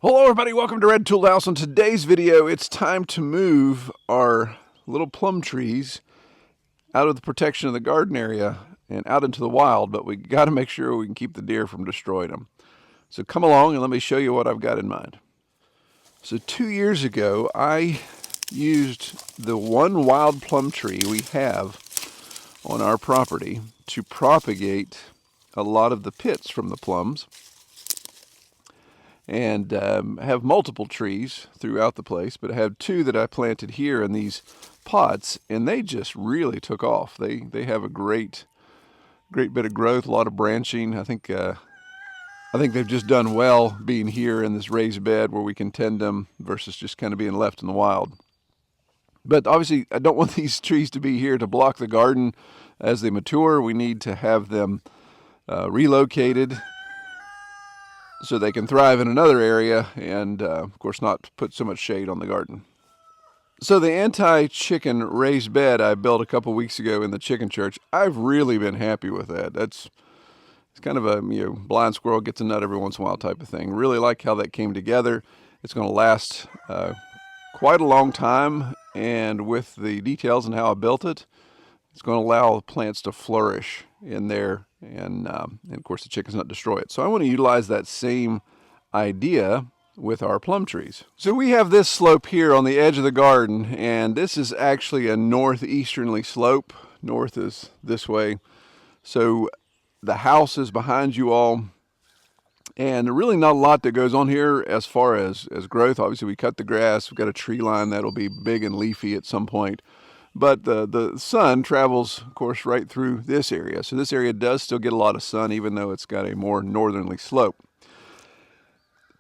Hello everybody, welcome to Red Tool House. On today's video, it's time to move our little plum trees out of the protection of the garden area and out into the wild, but we got to make sure we can keep the deer from destroying them. So come along and let me show you what I've got in mind. So 2 years ago, I used the one wild plum tree we have on our property to propagate a lot of the pits from the plums, and have multiple trees throughout the place, but I have two that I planted here in these pots, and they just really took off. They have a great bit of growth, a lot of branching. I think they've just done well being here in this raised bed where we can tend them versus just kind of being left in the wild. But obviously, I don't want these trees to be here to block the garden as they mature. We need to have them relocated so they can thrive in another area and, of course, not put so much shade on the garden. So the anti-chicken raised bed I built a couple weeks ago in the chicken church, I've really been happy with that. It's kind of a blind squirrel gets a nut every once in a while type of thing. Really like how that came together. It's going to last quite a long time, and with the details and how I built it, it's going to allow the plants to flourish in there, and of course the chickens not destroy it. So I want to utilize that same idea with our plum trees. So we have this slope here on the edge of the garden, and this is actually a northeasterly slope. North is this way. So the house is behind you all, and really not a lot that goes on here as far as growth. Obviously we cut the grass, we've got a tree line that'll be big and leafy at some point. But the sun travels, of course, right through this area. So this area does still get a lot of sun, even though it's got a more northerly slope.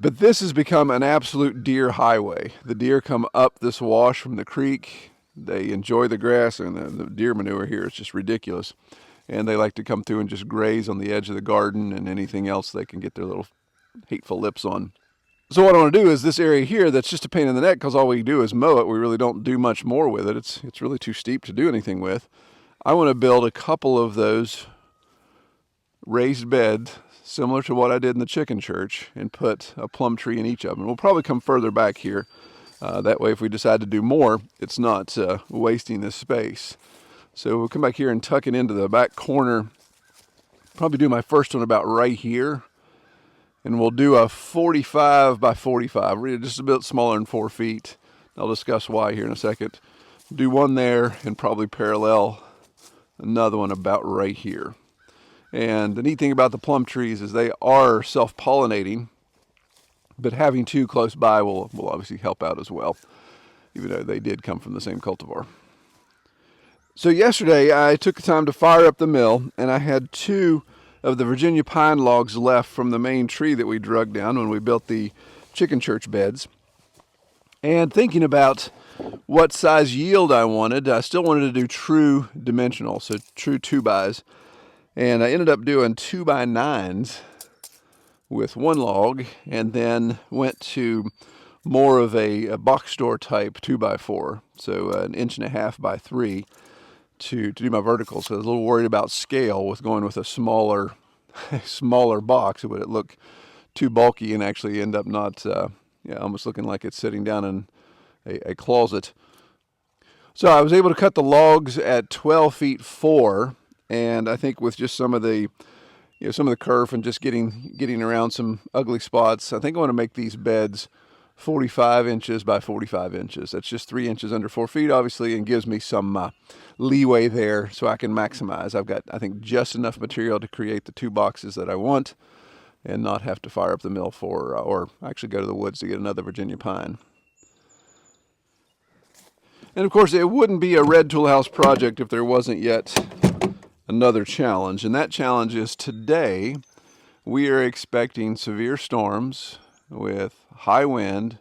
But this has become an absolute deer highway. The deer come up this wash from the creek. They enjoy the grass, and the deer manure here is just ridiculous. And they like to come through and just graze on the edge of the garden and anything else they can get their little hateful lips on. So what I want to do is this area here that's just a pain in the neck, because all we do is mow it. We really don't do much more with it. It's really too steep to do anything with. I want to build a couple of those raised beds similar to what I did in the chicken church and put a plum tree in each of them. We'll probably come further back here. That way if we decide to do more, it's not wasting this space. So we'll come back here and tuck it into the back corner. Probably do my first one about right here. And we'll do a 45 by 45, really just a bit smaller than 4 feet. I'll discuss why here in a second. Do one there and probably parallel another one about right here. And the neat thing about the plum trees is they are self-pollinating, but having two close by will obviously help out as well, even though they did come from the same cultivar. So yesterday I took the time to fire up the mill, and I had two of the Virginia pine logs left from the main tree that we drug down when we built the chicken church beds. And thinking about what size yield I wanted, I still wanted to do true dimensional, so true 2x. And I ended up doing 2x9s with one log, and then went to more of a box store type 2x4, so 1.5 inches by 3. To do my verticals. So I was a little worried about scale with going with a smaller box. Would it look too bulky and actually end up not, almost looking like it's sitting down in a closet. So I was able to cut the logs at 12 feet 4, and I think with just some of the kerf and just getting around some ugly spots, I think I want to make these beds 45 inches by 45 inches. That's just 3 inches under 4 feet, obviously, and gives me some leeway there so I can maximize. I've got, I think, just enough material to create the two boxes that I want and not have to fire up the mill or actually go to the woods to get another Virginia pine. And of course, it wouldn't be a Red Tool House project if there wasn't yet another challenge. And that challenge is today we are expecting severe storms with high wind,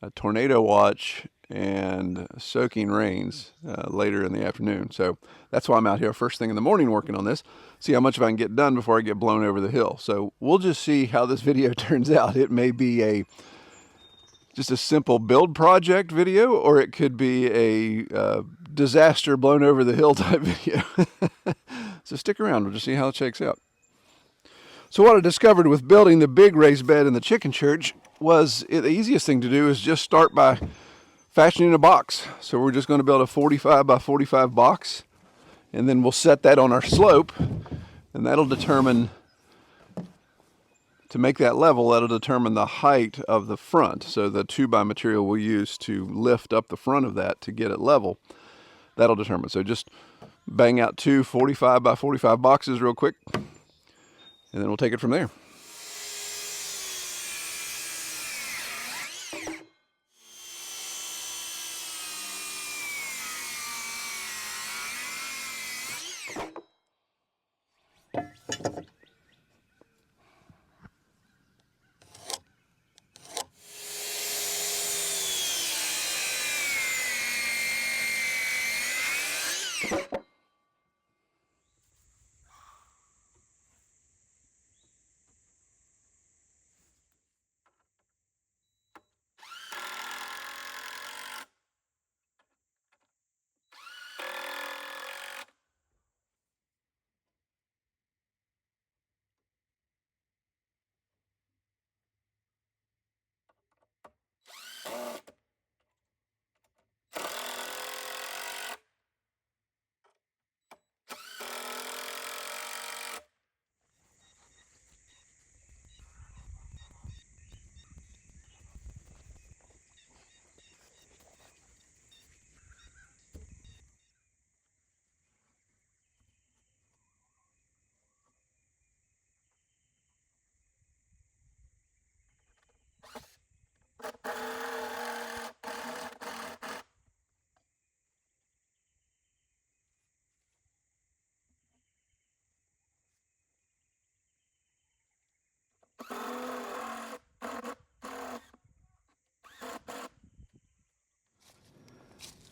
a tornado watch, and soaking rains later in the afternoon. So that's why I'm out here first thing in the morning working on this, see how much of I can get done before I get blown over the hill. So we'll just see how this video turns out. It may be just a simple build project video, or it could be a disaster blown over the hill type video. So stick around, we'll just see how it shakes out. So what I discovered with building the big raised bed in the chicken church was the easiest thing to do is just start by fashioning a box. So we're just going to build a 45 by 45 box, and then we'll set that on our slope, and that'll determine, to make that level, that'll determine the height of the front. So the 2x material we'll use to lift up the front of that to get it level, that'll determine. So just bang out two 45 by 45 boxes real quick, and then we'll take it from there.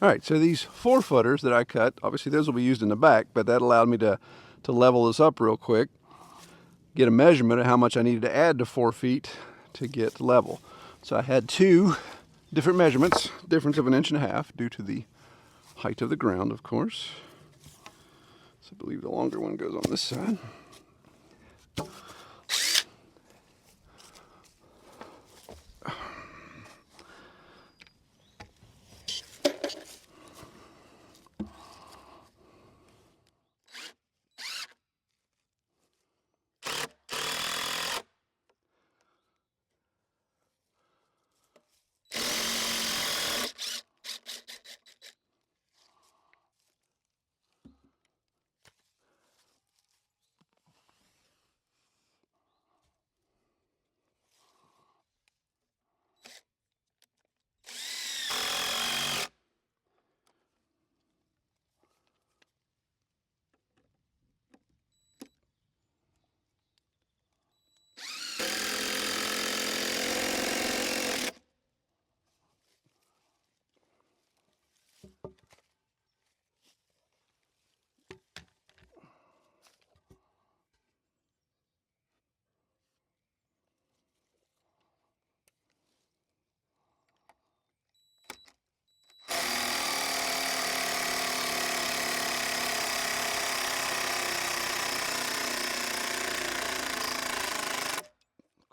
All right, so these 4-footers that I cut, obviously those will be used in the back, but that allowed me to level this up real quick, get a measurement of how much I needed to add to 4 feet to get level. So I had 2 different measurements, difference of 1.5 inches due to the height of the ground, of course. So I believe the longer one goes on this side.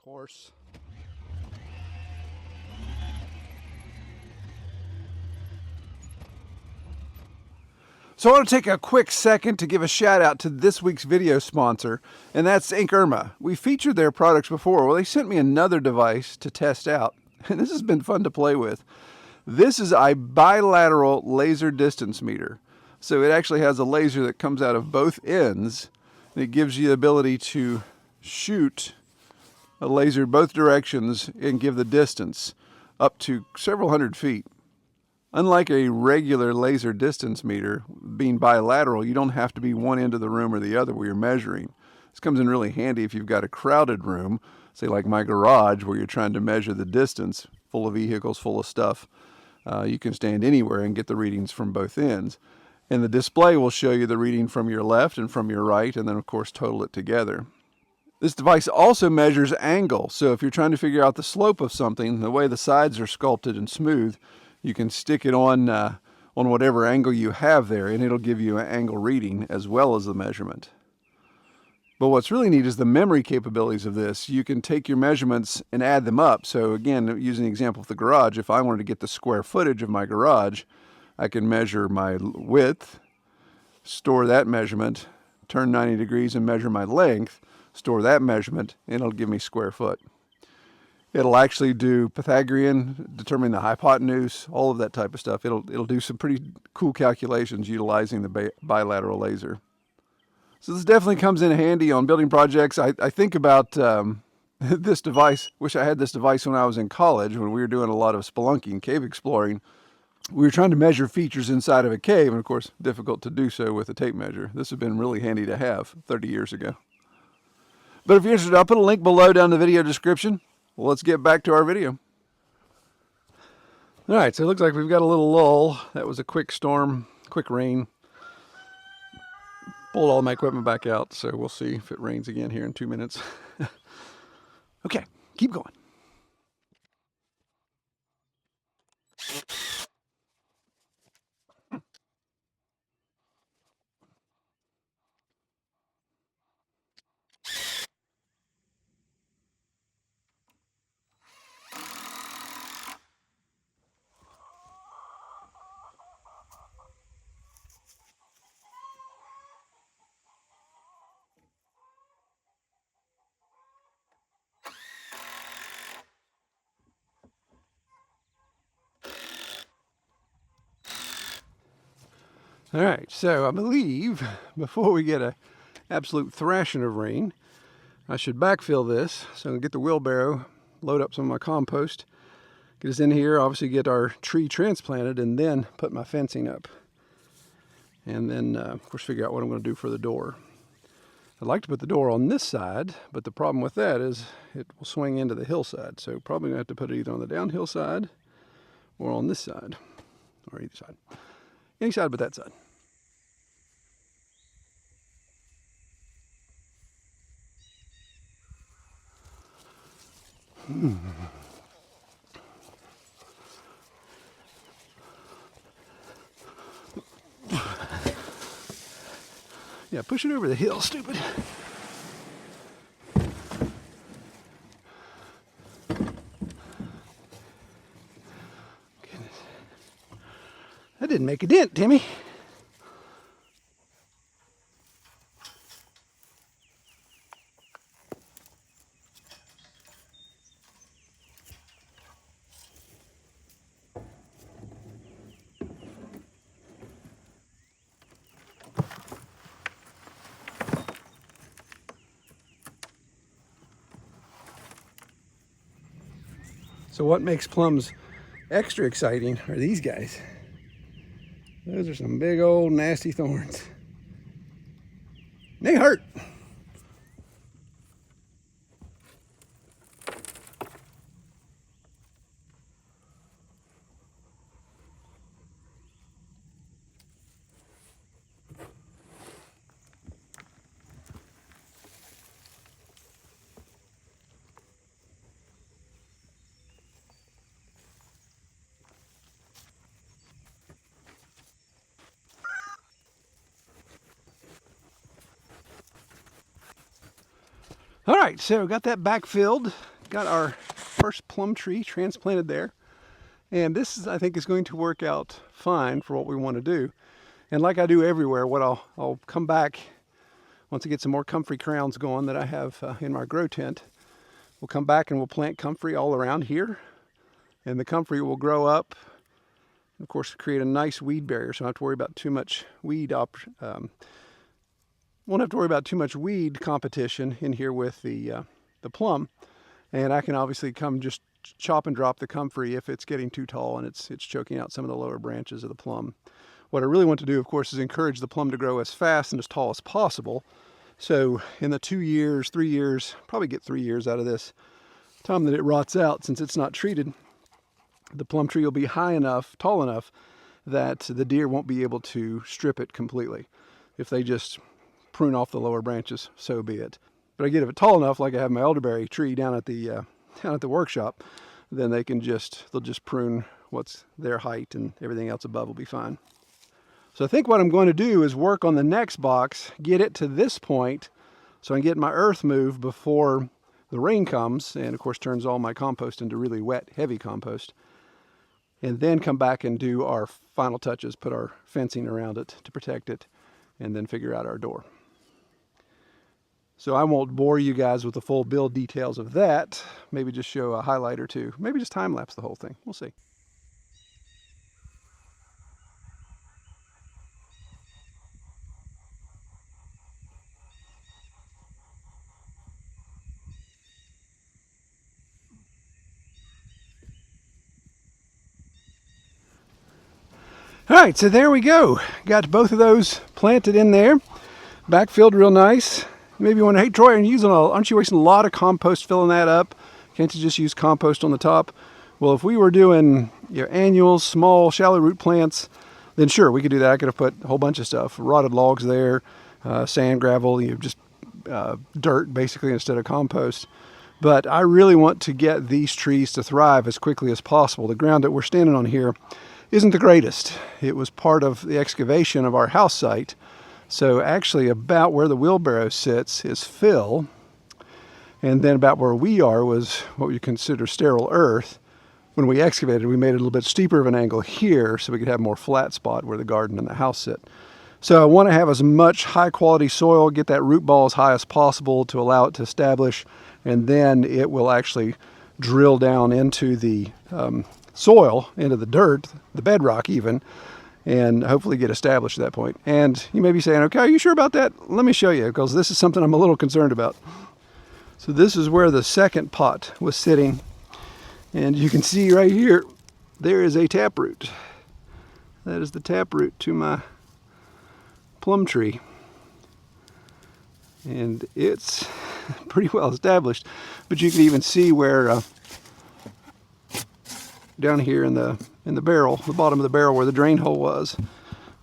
Course. So I want to take a quick second to give a shout out to this week's video sponsor, and that's Ink Irma. We featured their products before. Well, they sent me another device to test out, and this has been fun to play with. This is a bilateral laser distance meter. So it actually has a laser that comes out of both ends, and it gives you the ability to shoot a laser both directions and give the distance up to several hundred feet. Unlike a regular laser distance meter, being bilateral, you don't have to be one end of the room or the other where you're measuring. This comes in really handy if you've got a crowded room, say like my garage, where you're trying to measure the distance, full of vehicles, full of stuff. You can stand anywhere and get the readings from both ends. And the display will show you the reading from your left and from your right, and then of course total it together. This device also measures angle, so if you're trying to figure out the slope of something, the way the sides are sculpted and smooth, you can stick it on whatever angle you have there, and it'll give you an angle reading as well as the measurement. But what's really neat is the memory capabilities of this. You can take your measurements and add them up. So again, using the example of the garage, if I wanted to get the square footage of my garage, I can measure my width, store that measurement, turn 90 degrees and measure my length, store that measurement, and it'll give me square foot. It'll actually do Pythagorean, determine the hypotenuse, all of that type of stuff. It'll do some pretty cool calculations utilizing the bilateral laser. So this definitely comes in handy on building projects. I think about this device. Wish I had this device when I was in college, when we were doing a lot of spelunking, cave exploring. We were trying to measure features inside of a cave, and of course, difficult to do so with a tape measure. This would have been really handy to have 30 years ago. But if you're interested, I'll put a link below down in the video description. Well, let's get back to our video. All right, so it looks like we've got a little lull. That was a quick storm, quick rain. Pulled all my equipment back out, so we'll see if it rains again here in 2 minutes. Okay, keep going. All right, so I believe before we get an absolute thrashing of rain, I should backfill this. So I'm gonna get the wheelbarrow, load up some of my compost, get us in here, obviously get our tree transplanted, and then put my fencing up. And then, of course, figure out what I'm gonna do for the door. I'd like to put the door on this side, but the problem with that is it will swing into the hillside. So probably gonna have to put it either on the downhill side or on this side, or either side. Any side but that side. Yeah, push it over the hill, stupid. Goodness. That didn't make a dent, Timmy. So what makes plums extra exciting are these guys. Those are some big old nasty thorns. They hurt. All right, so got that backfilled, got our first plum tree transplanted there. And this is, I think, is going to work out fine for what we want to do. And like I do everywhere, what I'll come back once I get some more comfrey crowns going that I have in my grow tent. We'll come back and we'll plant comfrey all around here. And the comfrey will grow up, and of course, create a nice weed barrier, so I don't have to worry about too much weed won't have to worry about too much weed competition in here with the plum. And I can obviously come just chop and drop the comfrey if it's getting too tall and it's choking out some of the lower branches of the plum. What I really want to do, of course, is encourage the plum to grow as fast and as tall as possible. So in the 2 years, 3 years, probably get 3 years out of this time that it rots out, since it's not treated, the plum tree will be high enough, tall enough, that the deer won't be able to strip it completely. If they just prune off the lower branches, so be it. But I get if it's tall enough, like I have my elderberry tree down at the workshop, then they'll just prune what's their height, and everything else above will be fine. So I think what I'm going to do is work on the next box, get it to this point, so I can get my earth moved before the rain comes, and of course turns all my compost into really wet, heavy compost. And then come back and do our final touches, put our fencing around it to protect it, and then figure out our door. So I won't bore you guys with the full build details of that. Maybe just show a highlight or two. Maybe just time lapse the whole thing. We'll see. All right, so there we go. Got both of those planted in there. Backfilled real nice. Maybe you want to, hey Troy, aren't you wasting a lot of compost filling that up? Can't you just use compost on the top? Well, if we were doing annuals, small, shallow root plants, then sure, we could do that. I could have put a whole bunch of stuff, rotted logs there, sand, gravel, just dirt basically instead of compost. But I really want to get these trees to thrive as quickly as possible. The ground that we're standing on here isn't the greatest. It was part of the excavation of our house site. So actually about where the wheelbarrow sits is fill, and then about where we are was what we consider sterile earth. When we excavated, we made it a little bit steeper of an angle here so we could have more flat spot where the garden and the house sit. So I want to have as much high quality soil, get that root ball as high as possible to allow it to establish, and then it will actually drill down into the soil, into the dirt, the bedrock even, and hopefully get established at that point. And you may be saying, okay, are you sure about that? Let me show you, because this is something I'm a little concerned about. So this is where the second pot was sitting, and you can see right here, there is a taproot. That is the taproot to my plum tree. And it's pretty well established, but you can even see where down here in the barrel, the bottom of the barrel where the drain hole was,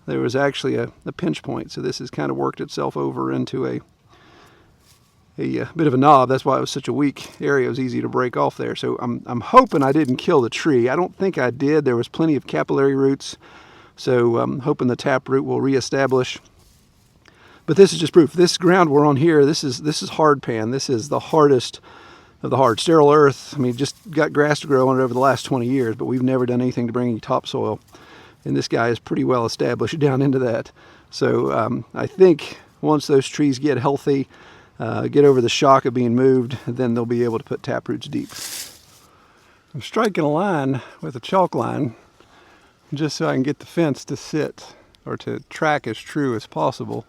there was actually a pinch point. So this has kind of worked itself over into a bit of a knob. That's why it was such a weak area. It was easy to break off there. So I'm hoping I didn't kill the tree. I don't think I did. There was plenty of capillary roots, so I'm hoping the taproot will reestablish. But this is just proof. This ground we're on here, this is hard pan. This is the hardest of the hard. Sterile earth. I mean, just got grass to grow on it over the last 20 years, but we've never done anything to bring any topsoil. And this guy is pretty well established down into that. So I think once those trees get healthy, get over the shock of being moved, then they'll be able to put taproots deep. I'm striking a line with a chalk line just so I can get the fence to sit or to track as true as possible.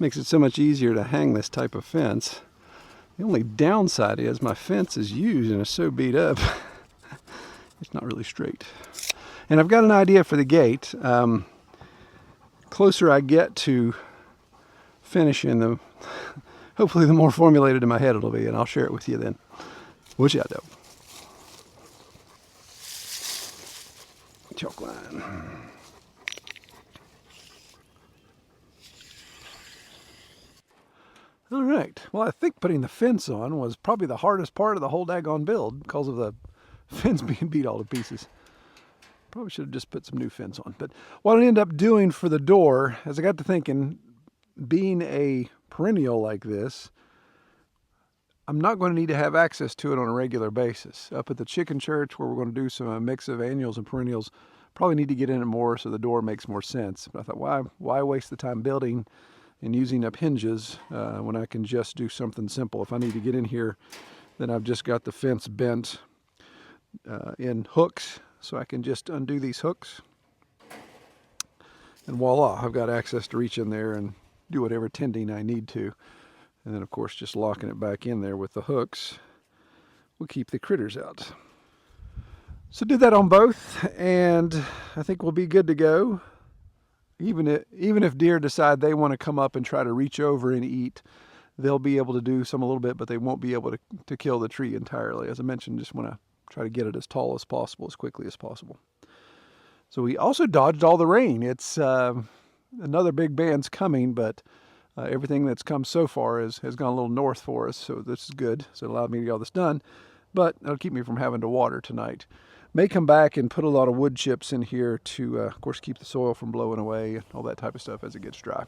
Makes it so much easier to hang this type of fence. The only downside is my fence is used and it's so beat up, it's not really straight. And I've got an idea for the gate. Closer I get to finishing, hopefully the more formulated in my head it'll be, and I'll share it with you then. Watch out though. Chalk line. All right. Well, I think putting the fence on was probably the hardest part of the whole daggone build because of the fence being beat all to pieces. Probably should have just put some new fence on. But what I ended up doing for the door, as I got to thinking, being a perennial like this, I'm not going to need to have access to it on a regular basis. Up at the chicken church where we're going to do some mix of annuals and perennials, probably need to get in it more so the door makes more sense. But I thought, why waste the time building and using up hinges when I can just do something simple. If I need to get in here, then I've just got the fence bent in hooks, so I can just undo these hooks, and voila, I've got access to reach in there and do whatever tending I need to. And then of course just locking it back in there with the hooks will keep the critters out. So did that on both, and I think we'll be good to go. Even if deer decide they want to come up and try to reach over and eat, they'll be able to do some a little bit, but they won't be able to kill the tree entirely. As I mentioned, just want to try to get it as tall as possible, as quickly as possible. So we also dodged all the rain. It's another big band's coming, but everything that's come so far has gone a little north for us, so this is good. So it allowed me to get all this done, but it'll keep me from having to water tonight. May come back and put a lot of wood chips in here to, of course, keep the soil from blowing away and all that type of stuff as it gets dry.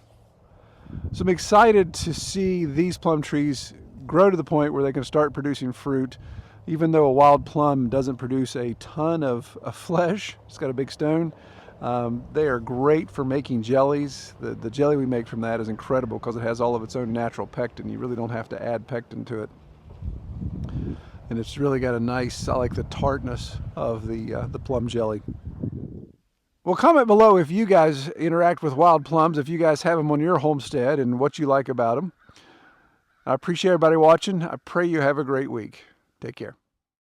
So I'm excited to see these plum trees grow to the point where they can start producing fruit. Even though a wild plum doesn't produce a ton of flesh, it's got a big stone, they are great for making jellies. The jelly we make from that is incredible because it has all of its own natural pectin. You really don't have to add pectin to it. And it's really got a nice, I like the tartness of the plum jelly. Well, comment below if you guys interact with wild plums, if you guys have them on your homestead and what you like about them. I appreciate everybody watching. I pray you have a great week. Take care.